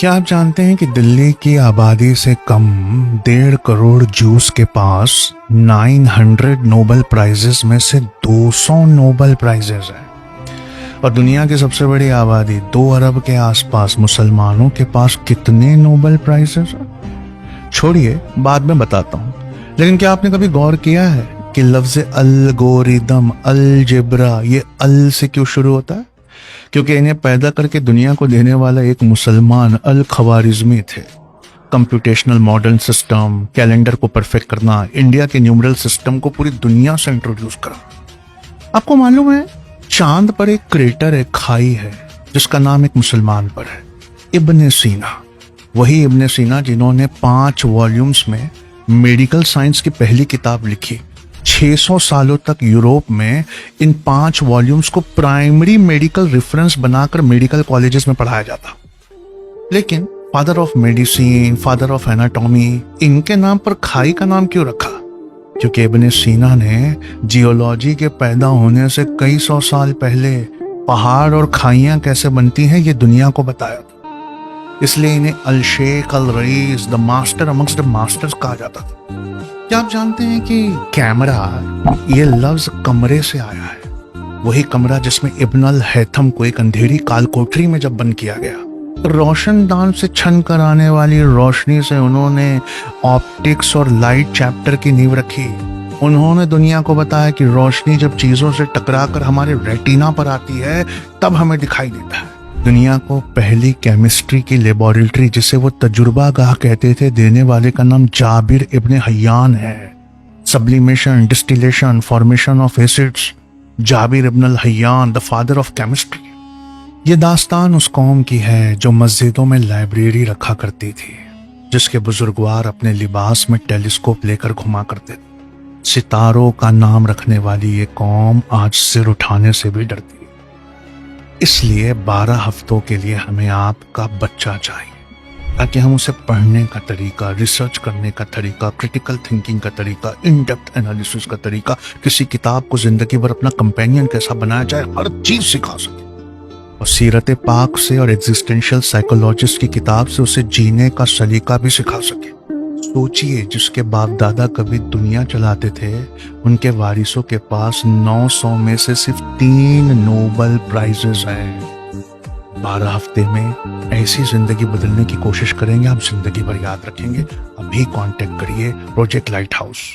क्या आप जानते हैं कि दिल्ली की आबादी से कम 1.5 करोड़ जूस के पास 900 नोबेल प्राइजेस में से 200 नोबेल प्राइजेस हैं। और दुनिया की सबसे बड़ी आबादी 2 अरब के आसपास मुसलमानों के पास कितने नोबेल प्राइजेस हैं? छोड़िए, बाद में बताता हूँ। लेकिन क्या आपने कभी गौर किया है कि लफ्ज अलगोरिदम, अलजेब्रा, ये अल से क्यों शुरू होता है? क्योंकि इन्हें पैदा करके दुनिया को देने वाला एक मुसलमान अल खवारिज्मी थे। कंप्यूटेशनल मॉडर्न सिस्टम, कैलेंडर को परफेक्ट करना, इंडिया के न्यूमरल सिस्टम को पूरी दुनिया से इंट्रोड्यूस करा। आपको मालूम है, चांद पर एक क्रेटर है, खाई है, जिसका नाम एक मुसलमान पर है, इब्ने सीना। वही इब्ने सीना जिन्होंने 5 वॉल्यूम्स में मेडिकल साइंस की पहली किताब लिखी। 600 सालों तक यूरोप में इन 5 वॉल्यूम्स को प्राइमरी मेडिकल रेफरेंस बनाकर मेडिकल कॉलेजेस में पढ़ाया जाता। लेकिन father of medicine, father of anatomy, इनके नाम पर खाई का नाम क्यों रखा? क्योंकि इब्ने सीना ने जियोलॉजी के पैदा होने से कई 100 साल पहले पहाड़ और खाइयां कैसे बनती हैं ये दुनिया को बताया था। इसलिए इन्हें अल शेख अल रईस, the master amongst the masters कहा जाता था। क्या आप जानते हैं कि कैमरा, ये लफ्ज कमरे से आया है? वही कमरा जिसमें इब्न अल हैथम को एक अंधेरी काल कोठरी में जब बंद किया गया, रोशनदान से छन कर आने वाली रोशनी से उन्होंने ऑप्टिक्स और लाइट चैप्टर की नींव रखी। उन्होंने दुनिया को बताया कि रोशनी जब चीजों से टकराकर हमारे रेटिना पर आती है तब हमें दिखाई देता है। दुनिया को पहली केमिस्ट्री की लेबोरेटरी, जिसे वो तजुर्बा गाह कहते थे, देने वाले का नाम जाबिर इब्ने हय्यान है। Sublimation, distillation, formation of acids, जाबिर इब्न अल हय्यान, द फादर ऑफ केमिस्ट्री। ये दास्तान उस कौम की है जो मस्जिदों में लाइब्रेरी रखा करती थी, जिसके बुजुर्गवार अपने लिबास में टेलीस्कोप लेकर घुमा करते थे। सितारों का नाम रखने वाली ये कौम आज सिर उठाने से भी डरती है। इसलिए 12 हफ्तों के लिए हमें आपका बच्चा चाहिए, ताकि हम उसे पढ़ने का तरीका, रिसर्च करने का तरीका, क्रिटिकल थिंकिंग का तरीका, इन डेप्थ एनालिसिस का तरीका, किसी किताब को जिंदगी भर अपना कंपेनियन कैसा बनाया जाए, हर चीज सिखा सके। और सीरत पाक से और एग्जिस्टेंशियल साइकोलॉजिस्ट की किताब से उसे जीने का सलीका भी सिखा सके। सोचिए, जिसके बाप दादा कभी दुनिया चलाते थे, उनके वारिसों के पास 900 में से सिर्फ 3 नोबेल प्राइजेस हैं। 12 हफ्ते में ऐसी जिंदगी बदलने की कोशिश करेंगे, आप जिंदगी भर याद रखेंगे। अभी कांटेक्ट करिए प्रोजेक्ट लाइट हाउस।